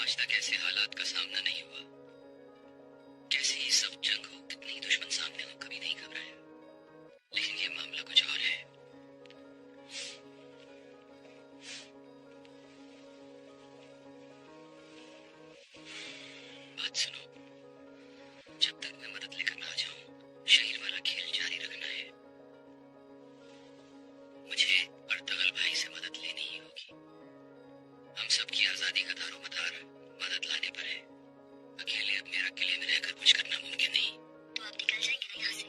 आज तक ऐसे हालात का सामना नहीं हुआ। कैसे ही सब जंग हो, कितने ही दुश्मन सामने हो, कभी नहीं घबराया। लेकिन ये मामला कुछ और है। बात सुनो, जब तक मैं मदद लेकर ना आ जाऊं, शहीर वाला खेल जारी रखना है। मुझे अर्तगल भाई से मदद लेनी ही होगी। हम सबकी आजादी का दारोमदार मदद लाने पर है। अकेले अब मेरा किले में रहकर कुछ करना मुमकिन नहीं। तो आप निकल जाएंगे ना यहाँ से?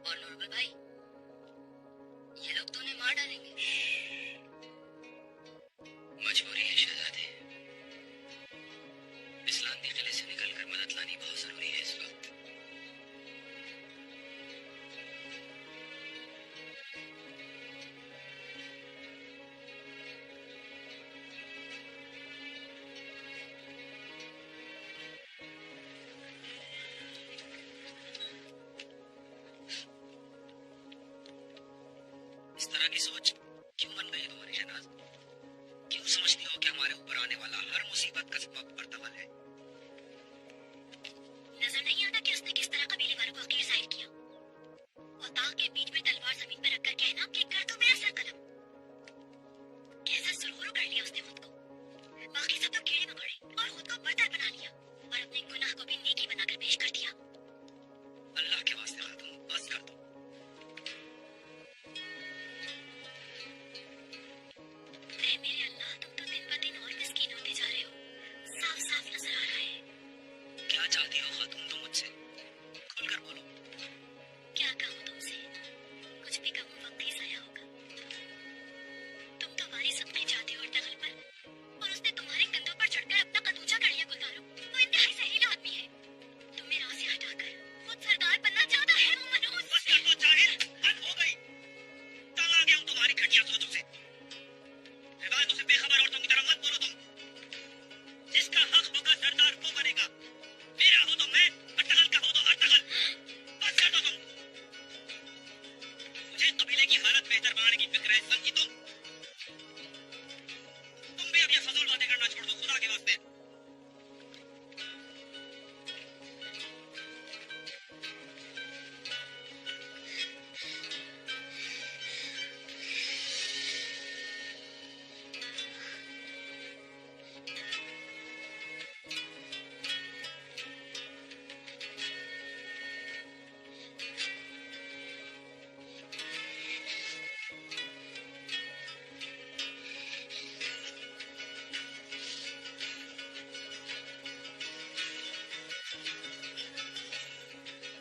और नूरबल भाई, ये लोग तो उन्हें मार डालेंगे। मजबूरी है शहजादे। इस्लांदी किले से निकलकर मदद लानी बहुत जरूरी है इस वक्त। इस तरह की सोच क्यों बन गई तुम्हारी शहनाज? क्यों समझती हो कि हमारे ऊपर आने वाला हर मुसीबत का सबब अर्तगल है? नजर नहीं आता कि उसने किस तरह कबीले वालों को अकेले जाहिर किया और ताक के बीच में तलवार जमीन पर रखकर कहना कि कर दो मेरा सर कलम। कैसा सुरगुरु कर लिया उसने खुद को। बाकी सब तो कीड़े मकोड़े और खुद को बर्तर बना लिया और अपने गुनाह को भी नेकी बनाकर पेश कर दिया। अल्लाह के वास्ते खातून, बस कर दो। मेरे अल्लाह, तुम तो दिन ब दिन और मिस्कीन होते जा रहे हो। साफ साफ नजर आ रहा है। क्या चाहती हो खातून तुम मुझसे? खुलकर बोलो। क्या कहूँ तुमसे? कुछ भी कहूँ वक्त ही ज़ाया होगा। तुम तो वारिस अपने चाहते हो अर्तगल पर, और उसने तुम्हारे कंधों पर चढ़कर अपना कद ऊंचा कर लिया। गुलदारो, वो इंतहाई जहरीला आदमी है। तुम्हें राह से हटाकर खुद सरदार बनना चाहता है। वो मनहूस। बस कर दो जाहिल, हद हो गई। तंग आ गया हूँ तुम्हारी घटिया सोचों से। रिवायतों से बेखबर औरतों की तरह मत बोलो तुम। जिसका हक होगा सरदार वो बनेगा। मेरा हो तो मैं, अर्तगल का हो तो अर्तगल। बस कर दो तुम। मुझे कबीले की हालत बेहतर बनाने की फिक्र है, समझी तुम? तुम भी अब ये फजूल बातें करना छोड़ दो खुदा के वास्ते।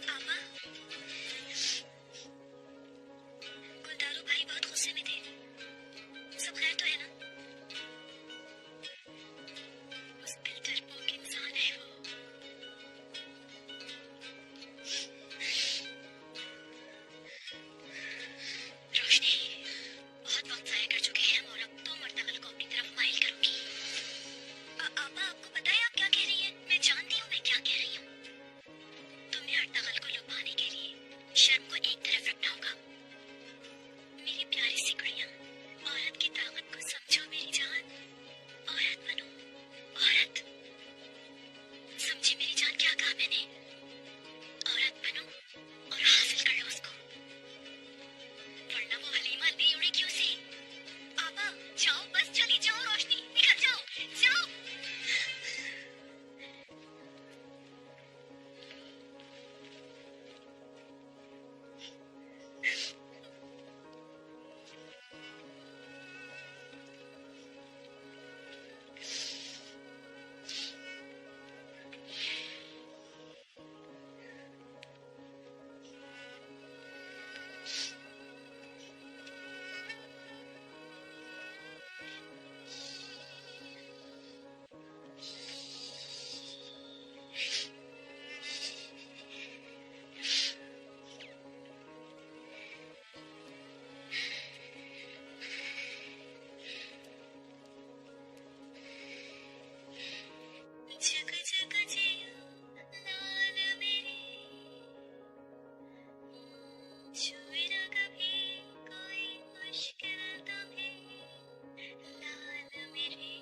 आमा, गुलदारो भाई बहुत गुस्से में थे। सब खैर तो है ना? मुश्किल डरपोक इंसान है वो। रोशनी, बहुत वक्त ज़ाया कर चुके हैं हम और अब तुम अर्तगल को अपनी तरफ माइल करोगी। आपा, आपको पता है आप क्या कह रही हैं? मैं जानती हूँ मैं क्या कह रही हूँ। तुम्हें अर्तगल को लुभाने के लिए शर्म को एक तरफ रखना होगा। मेरी प्यारी सी गुड़िया, औरत की ताकत को समझो मेरी जान। औरत बनो, औरत। समझी मेरी जान क्या कहा मैंने? औरत बनो और हासिल कर लो उसको, वरना वो हलीमा ले उड़ेगी उसे। आबा, जाओ, बस चली जाओ। रोशनी, निकल जाओ, जाओ। जग जग जियो लाल मेरी, छुए ना कभी कोई मुश्किल तुम्हें लाल मेरे।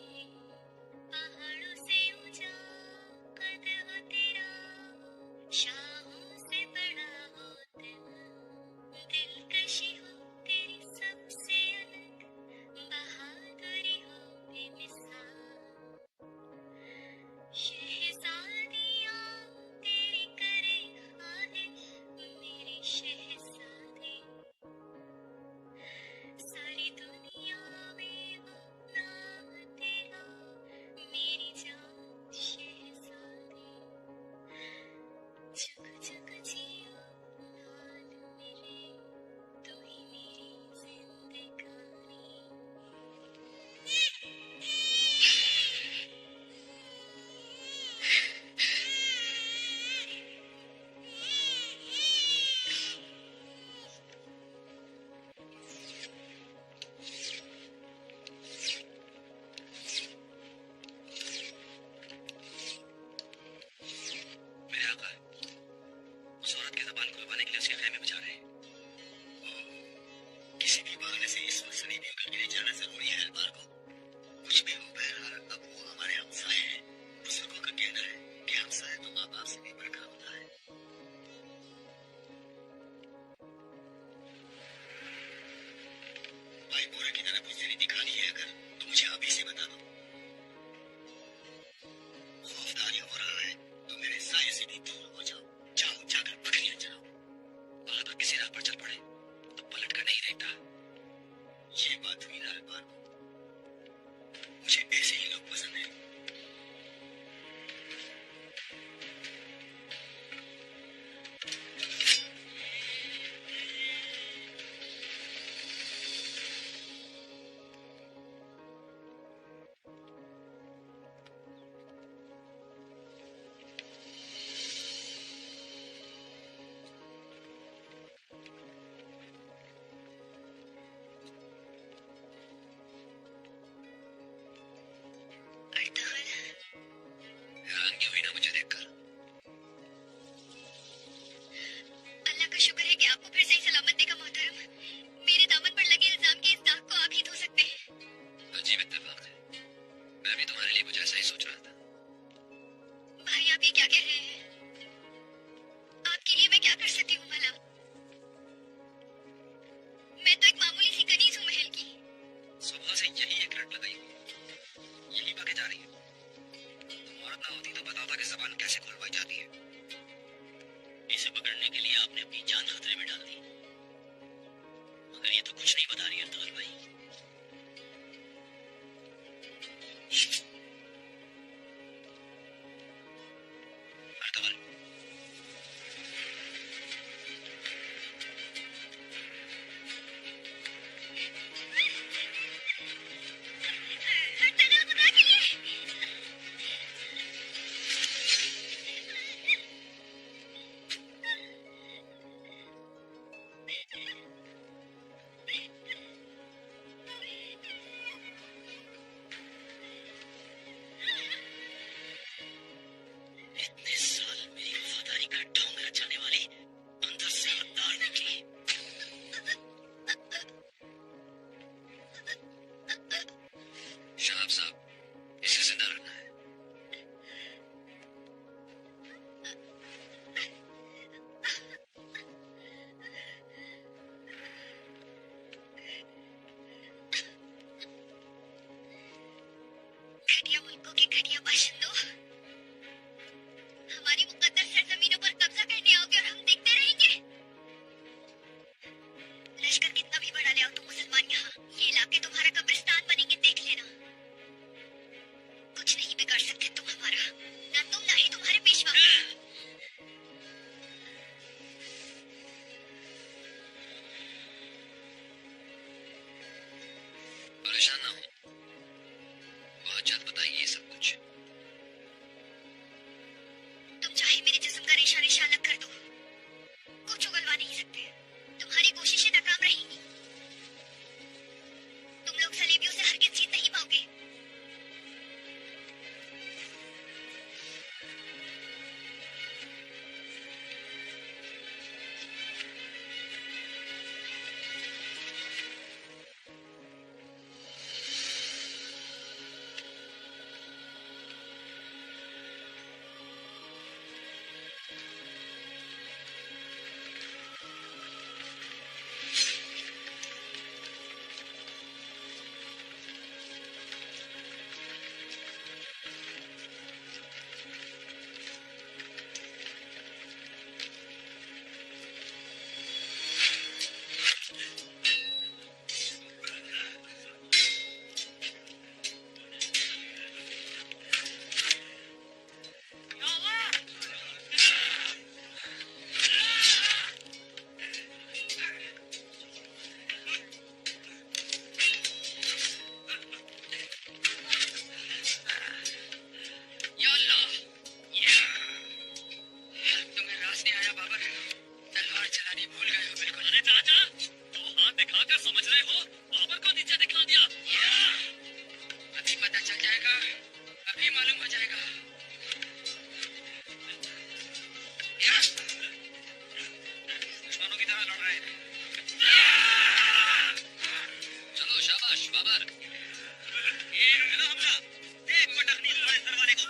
सलीबियों के लिए जाना जरूरी है एल्बार को। कुछ भी हो बहरहाल अब वो हमारे हमसाए हैं। बुजुर्गों का कहना है कि हमसाए तो माँ बाप से भी बढ़कर होता है। भाई बोरे की तरह कुछ देरी दिखानी है अगर तो मुझे अभी से बता दो। खौफदार हो रहा है तो मेरे साये से भी दूर हो जाओ। जाओ जाकर बकरियां चराओ। बहादुर किसी राह पर चल पड़े तो पलट कर नहीं देखता। ये बात हुई ना एल्बार को। मुझे ऐसे ही लोग पसंद है। हैरान क्यों हुई ना मुझे देखकर? अल्लाह का शुक्र है कि आपको फिर सही सलामत देखा मोहतरम। मेरे दामन पर लगे इल्जाम के इस दाग को आप ही धो सकते हैं। अजीब इत्तेफाक है। मैं भी तुम्हारे लिए कुछ ऐसा ही सोच रहा था। भाई आप ये क्या कह रहे हैं? आपके लिए मैं क्या कर सकती हूँ भला? मैं तो एक मामूली सी कनीज हूँ महल की। सुबह से यही एक रट लगाई हुई है। यही पके जा रही है। तुम औरत ना होती तो बताता कि जबान कैसे खुलवाई जाती है। इसे पकड़ने के लिए आपने अपनी जान खतरे में डाल दी। मगर ये तो कुछ नहीं बता रही अर्ताल भाई। अर्ताल हरताल खुदा के लिए। इतने साल मेरी वफादारी का ढोंग रचाने वाली अंदर से हकदार निकली। शहाब साहब इसे जिंदा रखना है। घटिया मुल्कों के घटिया बाशिंदों, हमारी मुकद्दस सरजमीनों पर कब्जा करने आओगे और हम देखते रहेंगे? लश्कर कितना भी बड़ा ले आओ तुम मुसलमान यहाँ, ये इलाके तुम्हारा कब्रिस्तान बनेंगे, देख लेना। कुछ नहीं बिगाड़ सकते तुम हमारा, ना तुम ना ही तुम्हारे पेशवा। परेशान ना हो। बहुत जल्द बताइए ये सब कुछ। तुम चाहे मेरे जिस्म का रेशा रेशा अलग कर दो, कुछ उगलवा नहीं सकते। तुम्हारी कोशिशें नाकाम रहेंगी। तुम लोग सलेबियों से हरगिज़ जीत नहीं पाओगे। बाबर। ये हेलो हमला, देख पटक नहीं तुम्हारे सरवाले को।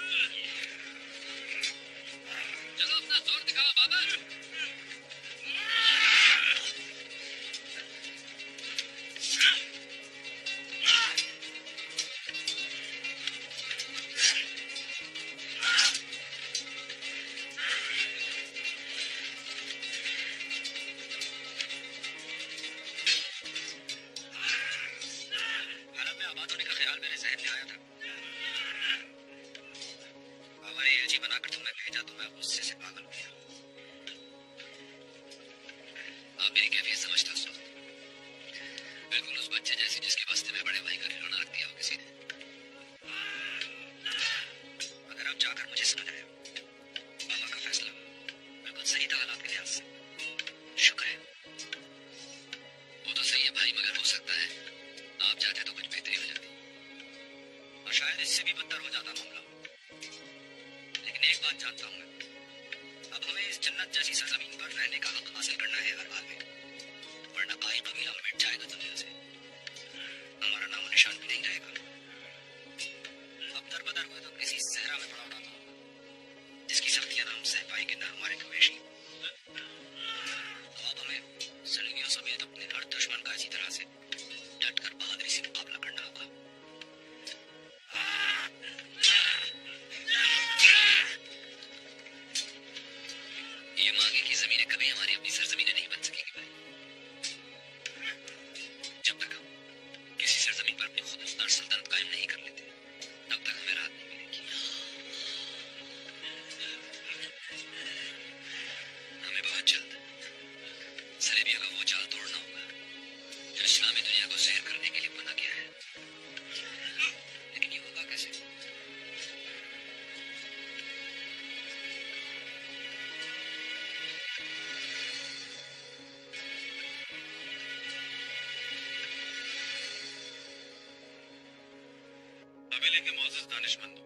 चलो अपना जोर दिखाओ बाबर। बनाकर तुम्हें भेजा तो मैं गुस्से से पागल हो गया। आप मेरी कैफियत समझते हो? बिल्कुल उस बच्चे जैसी जिसके बस्ते में बड़े भाई का खिलौना रख दिया हो किसी ने। अगर आप जाकर मुझे समझाए, पापा का फैसला बिल्कुल सही था हालात के लिहाज से। शुक्र है। वो तो सही है भाई, मगर हो सकता है आप चाहते तो कुछ बेहतरी हो जाती और शायद इससे भी बदतर हो जाता मामला। लेकिन एक बात जानता हूँ मैं, अब हमें इस जन्नत जैसी सरजमीन पर रहने का हक हासिल करना है हर हाल में, वरना आई कबीला मिट जाएगा दुनिया से, हमारा नाम निशान भी नहीं रहेगा। अब दर बदर हुए तो किसी सहरा में पड़ा उड़ाना होगा, जिसकी सख्तियां ना हम सह पाएंगे ना हमारे कवेशी। तो अब हमें सलीमियों समेत अपने हर दुश्मन का इसी तरह से डट कर बहादुरी से मुकाबला करना होगा। ये मांगे की जमीनें कभी हमारी अपनी सरजमीनें नहीं बन सकेगी भाई। जब तक हम किसी सरजमीन पर अपनी खुद मुख्तार सल्तनत कायम नहीं कर लेते, तब तक हमें राहत नहीं मिलेगी। हमें बहुत जल्द सलेबियों का वो जाल तोड़ना होगा जो इस्लामी दुनिया को जहर करने के लिए बना गया है। लेकिन ये होगा कैसे? कबीले के मोअज़्ज़ज़ दानिशमंदों,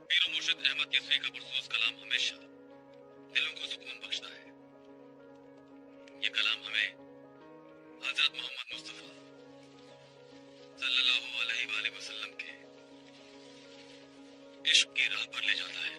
पीर और मुर्शिद अहमद के सही का पुरसूस कलाम हमेशा दिलों को सुकून बख्शता है। ये कलाम हमें हजरत मोहम्मद मुस्तफा सल्लल्लाहु अलैहि वसल्लम के इश्क की राह पर ले जाता है।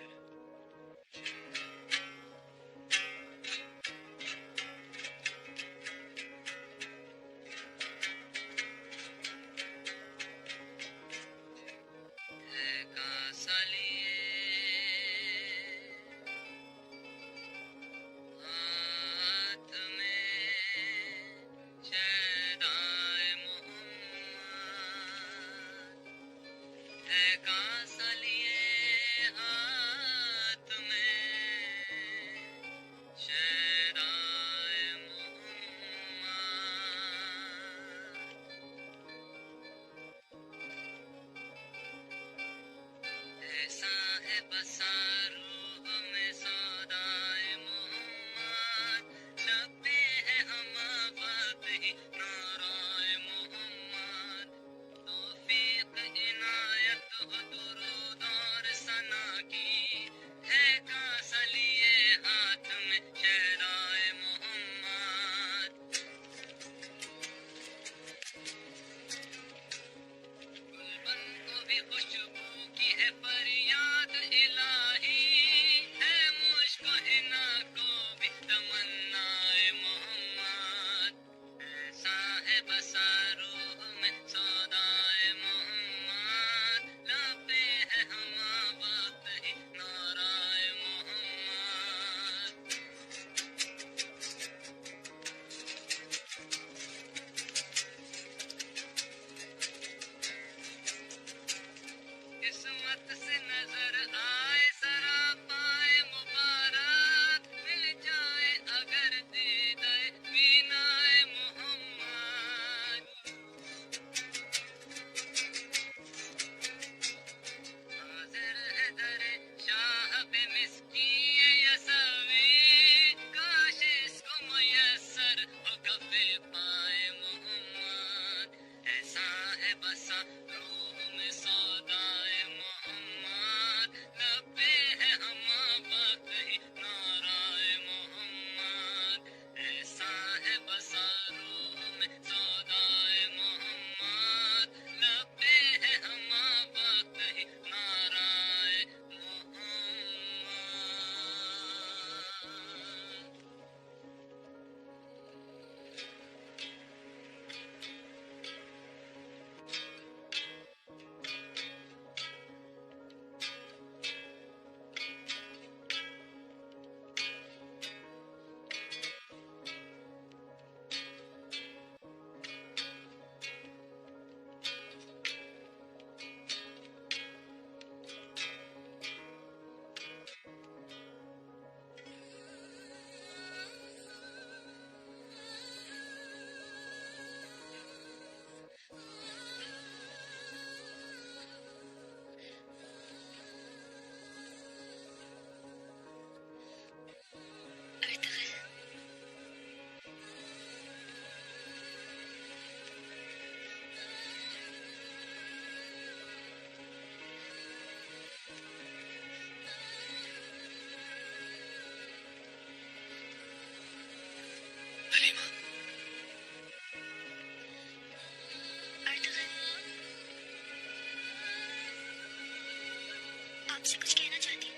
तुमसे कुछ कहना चाहती हूँ।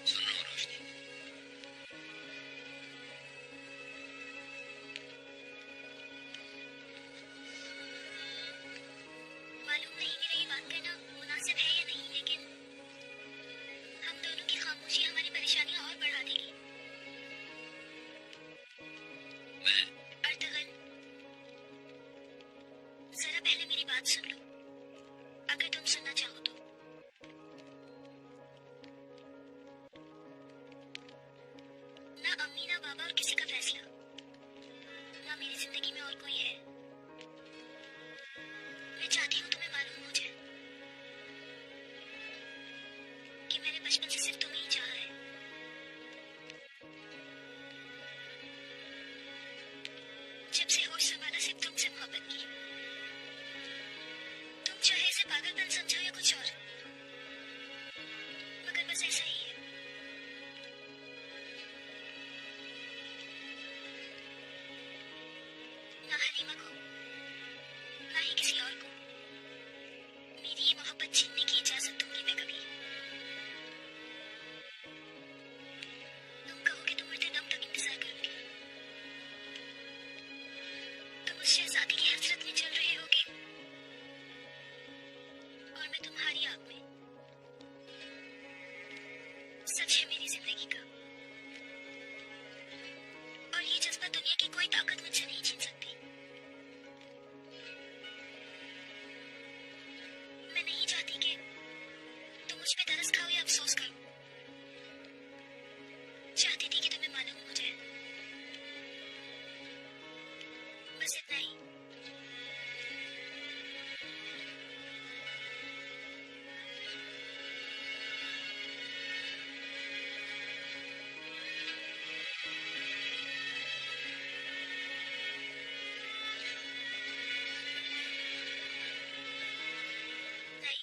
सुन रहा हूँ रोशनी। मालूम नहीं मेरा ये बात करना मुनासिब है या नहीं, लेकिन हम दोनों की खामोशी हमारी परेशानियां और बढ़ा देगी। मैं अर्तगन, जरा पहले मेरी बात सुन लो, अगर तुम सुनना चाहो तो। ना अम्मी, ना बाबा और किसी का फैसला, ना मेरी जिंदगी में और कोई है। मैं चाहती हूँ तुम्हें मालूम हो जाए कि मैंने बचपन से सिर्फ तुम्हें ही चाहा है। जब से होश संभाला सिर्फ तुमसे मोहब्बत की। तुम चाहे इसे पागलपन समझो या कुछ और, मगर बस ऐसा ही है। ना हलीमा को, ना ही किसी और को मेरी ये मोहब्बत छीनने की इजाजत दूंगी मैं कभी। तुम कहोगे तो मरते दम तक इंतजार करूंगी। तुम उस शहजादी की हसरत में चल रहे होगे और मैं तुम्हारी आग में। सच है मेरी जिंदगी का, और ये जज्बा दुनिया की कोई ताकत मुझसे नहीं छीन सकती। मैं नहीं चाहती कि तुम मुझ पे तरस खाओ या अफसोस करो। चाहती थी कि तुम्हें मालूम हो जाए, बस इतना ही। नहीं,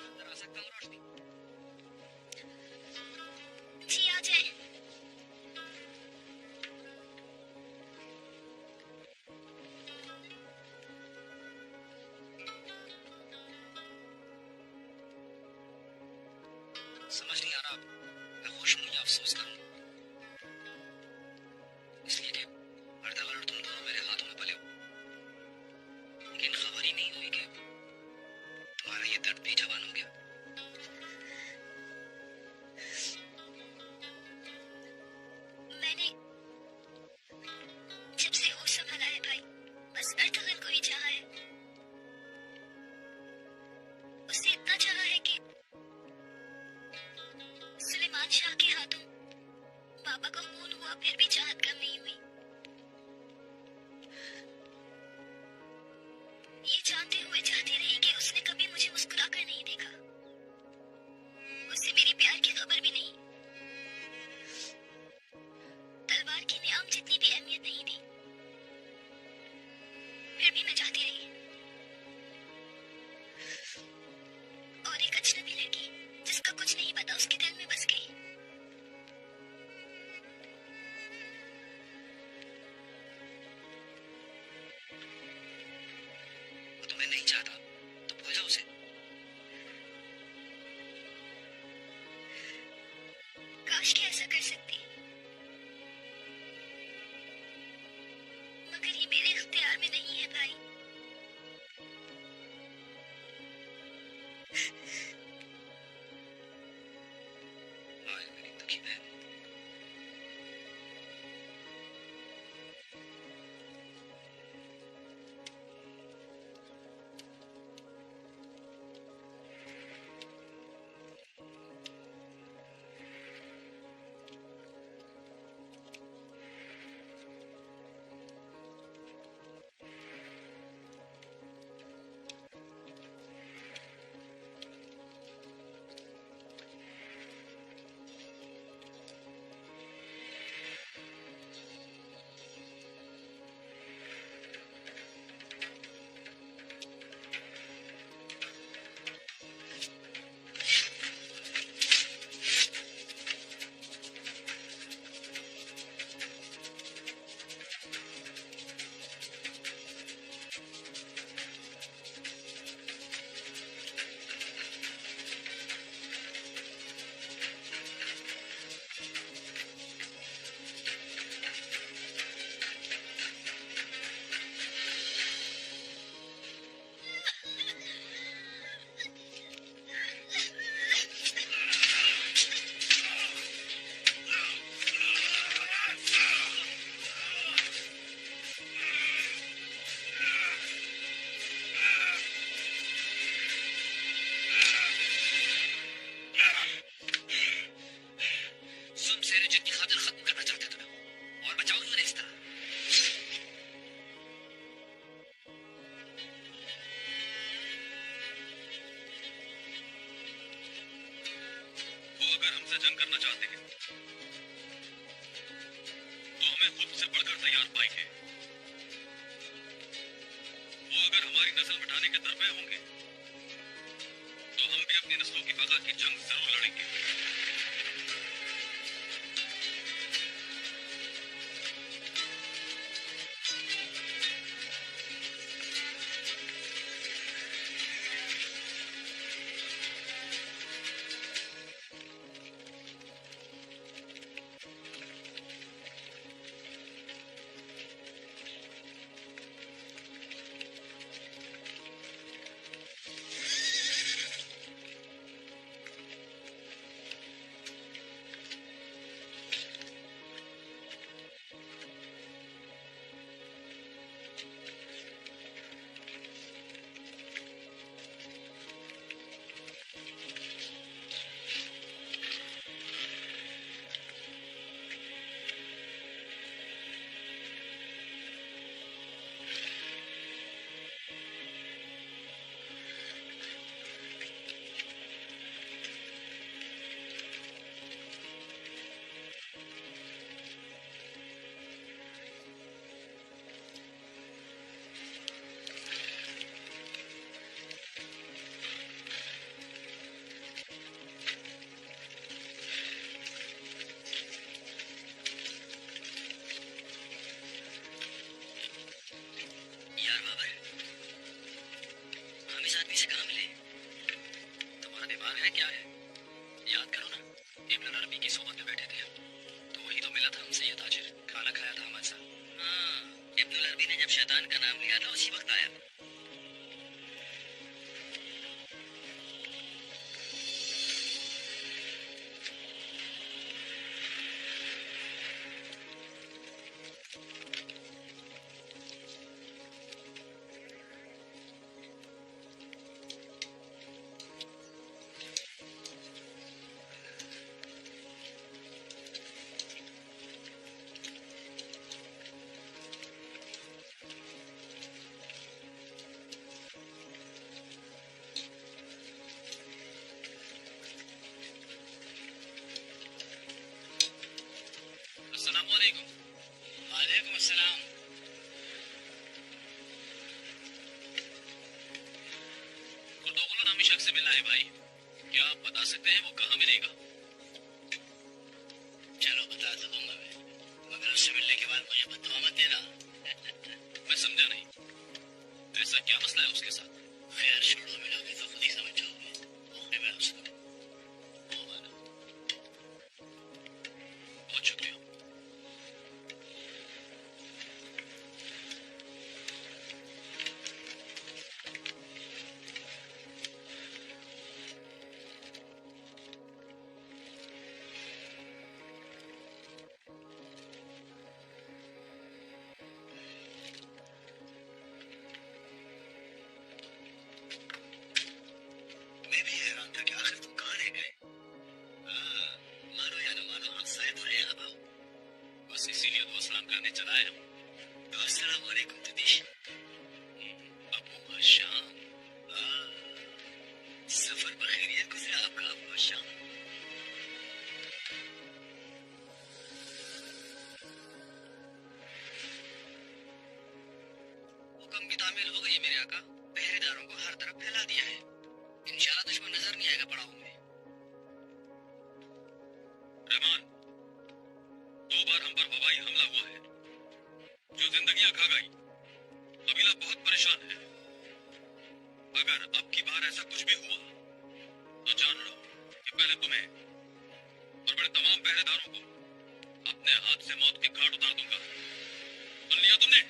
अंदर आ सकता हूँ रोशनी? जी आ जाए। समझ नहीं आ रहा मैं खुश हूँ या अफसोस करूँ, इसलिए कि अर्तगन और तुम दोनों मेरे हाथों में पले हो। लेकिन खबर ही नहीं हुई कि तुम्हारा ये दर्द भी जवान हो गया। मैंने जब से होश संभाला है भाई, बस अर्तगन को ही चाहा है। उससे इतना चाहा है कि सुलेमान शाह के हाथों बाबा का खून हुआ, फिर भी चाहत कम नहीं हुई। ये जानते हुए चाहती रही कि उसने कभी मुझे मुस्कुराकर नहीं देखा। उससे मेरी प्यार की खबर भी नहीं। तलवार की नियाम जितनी भी अहमियत नहीं थी, फिर भी मैं चाहती रही। और एक अजनबी लड़की जिसका कुछ नहीं पता उसके दिल में बस गई। वो तुम्हें नहीं चाहता तो भूल जाओ उसे। काश कि ऐसा कर सकती, मगर ये मेरे इख्तियार में नहीं है भाई। जंग करना चाहते हैं तो हमें खुद से बढ़कर तैयार पाएंगे। वो अगर हमारी नस्ल मिटाने के दर पे होंगे तो हम भी अपनी नस्लों की बका की जंग जरूर लड़ेंगे। आदमी से कहाँ मिले? तुम्हारा दिमाग है क्या है? याद करो ना, इब्न अरबी की सोबत में बैठे थे तो वही तो मिला था हमसे ये ताजिर, खाना खाया था हमारे साथ। हाँ, इब्न अरबी ने जब शैतान का नाम लिया था उसी वक्त आया। अस्सलामुअलैकुम। वालेकुम अस्सलाम। कुर्दोगुलो नामी शख्स से मिलना है भाई, क्या आप बता सकते हैं वो कहाँ मिलेगा? चलो बता तो दूंगा मैं, मगर उससे मिलने के बाद मुझे बददुआ मत देना। मैं समझा नहीं, ऐसा क्या मसला है उसके साथ? खैर छोड़ो, मिलोगे तो खुद ही समझ जाओगे। मौके में उसको बहुत शुक्रिया। मैं भी हैरान था कि आखिर तुम कहाँ रह गए। मानो या न मानो आप शायद हो यहाँ आओ। बस इसीलिए दुआ सलाम करने चला आया हूँ। तो अस्सलाम वालेकुम तदीश। अबू हशाम, सफर बखैरियत गुजरा आपका अबू हशाम। हुक्म की तामील हो गई मेरे आका। पहरेदारों को हर तरफ फैला दिया है। इंशाल्लाह दुश्मन नजर नहीं आएगा पड़ाव में। रहमान, 2 बार हम पर हवाई हमला हुआ है जो जिंदगियां खा गई। कबीला बहुत परेशान है। अगर अब की बार ऐसा कुछ भी हुआ तो जान लो कि पहले तुम्हें और मेरे तमाम पहरेदारों को अपने हाथ से मौत के घाट उतार दूंगा। सुन लिया तुमने?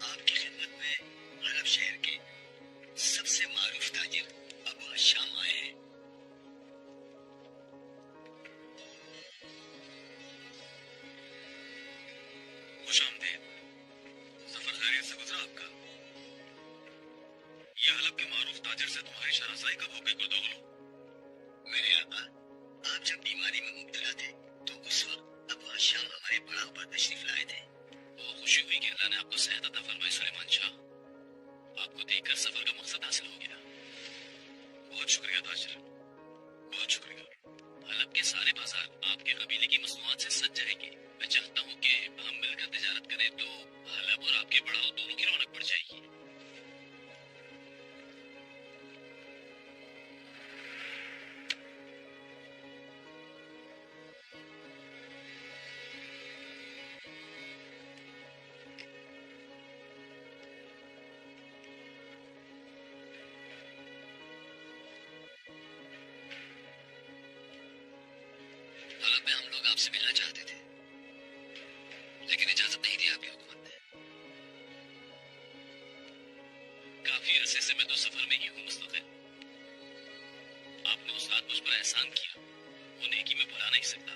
आपकी खिदमत में अरब शहर के सबसे मारूफ ताजिर अबू हशाम आए हैं। ताजिर से तुम्हारी शनासाई कब हो गई गुरदोगलो? मेरे आका, आप जब बीमारी में मुब्तला थे तो उस वक्त अबू हशाम हमारे पड़ाव पर तशरीफ लाए थे। बहुत खुशी हुई कि अल्लाह ने आपको सेहत अता फरमाई सुलेमान शाह। आपको देखकर सफर का मकसद हासिल हो गया। बहुत शुक्रिया ताजिर, बहुत शुक्रिया। हलब के सारे बाजार आपके कबीले की मसनूआत से सज जाएंगे। मैं चाहता हूँ कि हम मिलकर तिजारत करें तो हलब और आपके पड़ाव दोनों की रौनक बढ़ जाएगी। हलब में हम लोग आपसे मिलना चाहते थे, लेकिन इजाजत नहीं दी आपकी हुकूमत ने। काफी अरसे से मैं तो सफर में ही हूँ मुस्तकिल। आपने उस रात मुझ पर एहसान किया, वो नेकी में भुला नहीं सकता।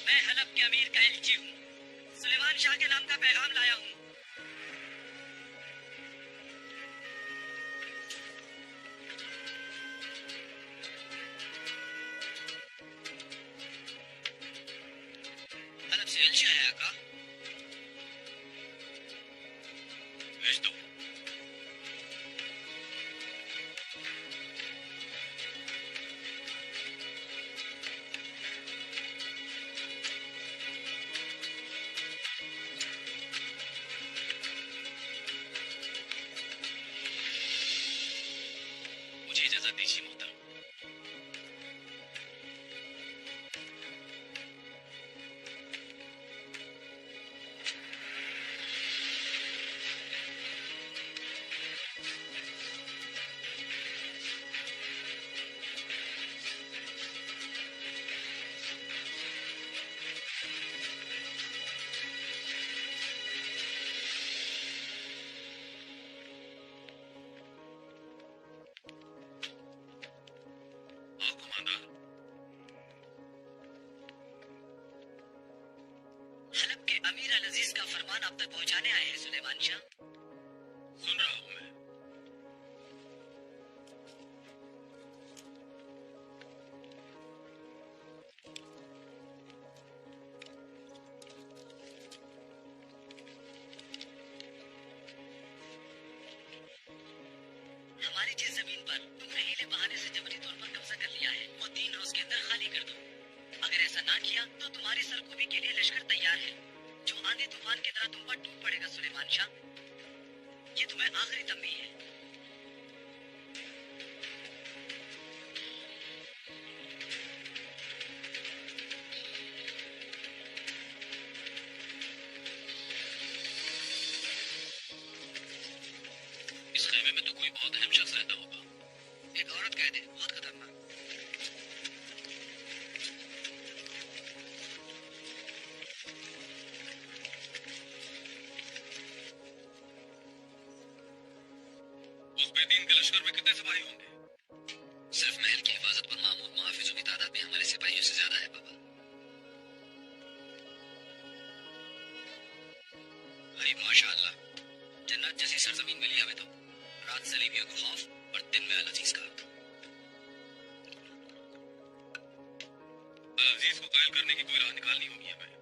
मैं हलब के अमीर का एलची हूँ, सुलेमान शाह के नाम का पैगाम लाया हूँ। हलब से एलची आया आका। भेज दो। मुझे इजाजत दीजिए मोहतरम। आओ कमांडर। हलब के अमीर अल अजीज का फरमान आप तक पहुंचाने आए हैं सुलेमान शाह। सुन रहा हूँ मैं। हमारी जिस जमीन पर तुमने हीले बहाने से जबरी तौर पर कब्जा कर लिया है, वो 3 रोज के अंदर खाली कर दो। अगर ऐसा ना किया तो तुम्हारी सरकोबी के लिए लश्कर तैयार है, जो आंधी तूफान की तरह तुम पर टूट पड़ेगा सुलेमान शाह। ये तुम्हें आखिरी तंबीह है। इस खेमे में तो कोई बहुत अहम शख्स रहता होगा। एक औरत कह दे, बहुत खतरनाक। उस बेदीन के लश्कर में कितने सिपाही होंगे? सिर्फ महल की हिफाजत पर मामूल मुहाफिजों की तादाद भी हमारे सिपाहियों से ज्यादा है बाबा। भाई माशाअल्लाह, जन्नत जैसी सरजमीन मिली हमें तो। रात सलीबियों को खौफ और दिन में अल अजीज का। अल अजीज को कायल करने की कोई राह निकालनी होगी हमें।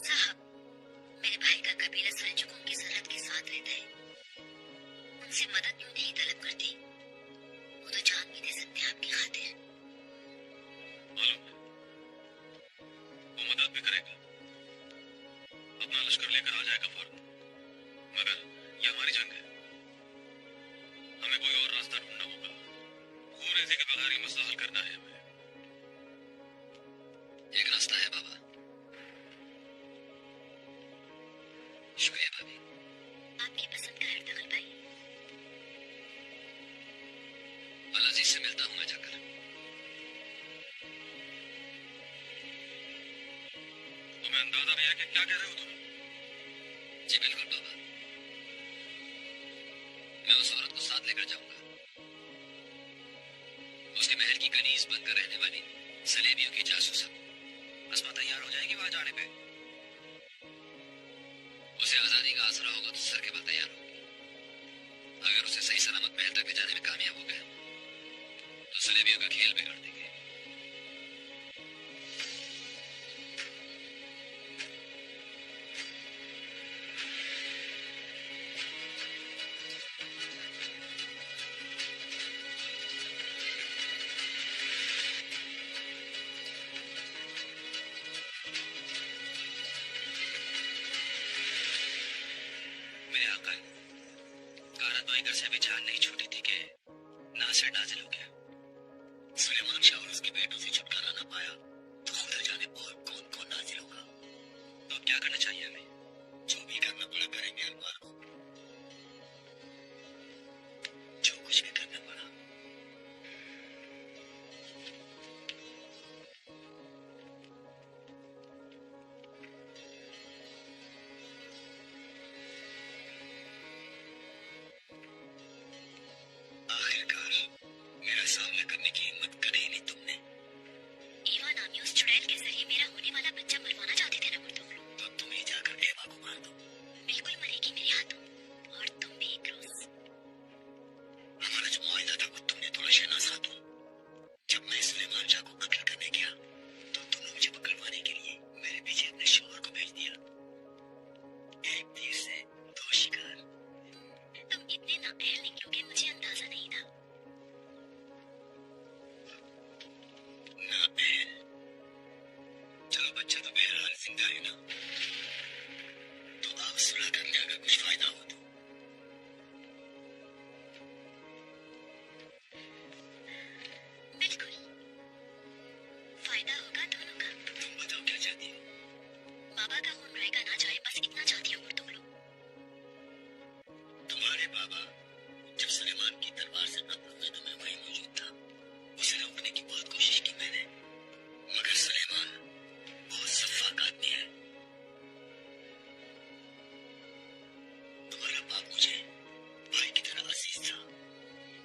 साहब, मेरे भाई का कबीला सेल्जुकों की सरहद के साथ रहता है। उनसे मदद क्यों नहीं तलब करती? वो तो जान भी दे सकते हैं आपकी खातिर। मालूम है, वो मदद भी करेगा, अपना लश्कर लेकर आ जाएगा फौरन। मगर ये हमारी जंग है, हमें कोई और रास्ता ढूंढना होगा। खून रेज़ी के बगैर ये मसला हल करना है। शुक्रिया भाभी। आपकी पसंद का हरदगल भाई। अलाजीज से मिलता हूँ मैं जाकर। तुम्हें अंदाजा भी है कि क्या कह रहे हो तुम? जी बिल्कुल बाबा, मैं उस औरत को साथ लेकर जाऊंगा। उसके महल की कनीज बनकर रहने वाली सलेबियों की जासूसा। अस्मा तैयार हो जाएगी वहां जाने पे। उसे आजादी का आसरा होगा तो सर के बल तैयार होगी। अगर उसे सही सलामत महल तक ले जाने में कामयाब हो गए तो सलेबियों का खेल बिगाड़ देंगे। मेरे आका, कारतवाई घर से अभी जान नहीं छूटी थी कि नासिर नाजिल हो गया। सुलेमान शाह और उसके बेटों से छुटकारा ना पाया तो खुदा जाने और कौन कौन नाजिल होगा। तो अब क्या करना चाहिए हमें? जो भी करना पड़ा करेंगे अनवर को, जो कुछ भी करना पड़ा। आखिरकार मेरा सामना करने की हिम्मत करी ही नहीं तुमने। एवा नामी उस चुड़ैल के जरिए मेरा होने वाला बच्चा मरवाना चाहते थे ना तुम लोग। तो अब तुम ही जाकर एवा को मार दो। बिल्कुल मरेगी मेरे हाथों, और तुम भी एक रोज। हमारा जो मुआहिदा था वो तुमने तोड़ा शहनाज खातून। जब मैं सुलेमान शाह को कत्ल करने गया तो तुमने मुझे पकड़वाने के लिए मेरे पीछे अपने शौहर को भेज दिया। एक तीर से दो शिकार। तुम इतने नाअहल निकलोगे मुझे अंदाजा नहीं था। नाअहल? चलो बच्चा तो बहरहाल जिंदा है ना, तो आप सुलह करने अगर कुछ फायदा हो तो। बिल्कुल फायदा होगा दोनों का। तुम बताओ क्या चाहती हो? बाबा का खून रहेगा ना जाए, बस इतना चाहती हूँ तुम लोग। तुम्हारे बाबा जब सुलेमान की तलवार से कत्ल हुए तो मैं वहीं मौजूद था। उसे रोकने की बहुत कोशिश की मैंने, मगर सुलेमान बहुत सफाक आदमी है। तुम्हारा बाप मुझे भाई की तरह अजीज था।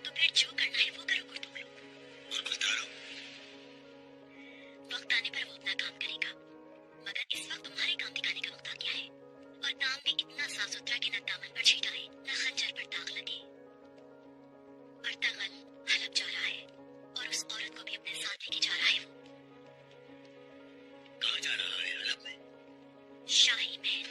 तो फिर जो करना है वो करो तुम लोग। और गुलदारो, वक्त आने पर वो अपना काम करेगा, मगर इस वक्त तुम्हारे काम दिखाने का वक्त आ गया है। और काम भी इतना साफ सुथरा कि न दामन पर छीटा है न खंजर पर दाग लगे। अर्तगल हलब जा रहा है और उस औरत को भी अपने साथ लेके जा रहा है। वो कहाँ जा रहा है हलब में? शाही महल।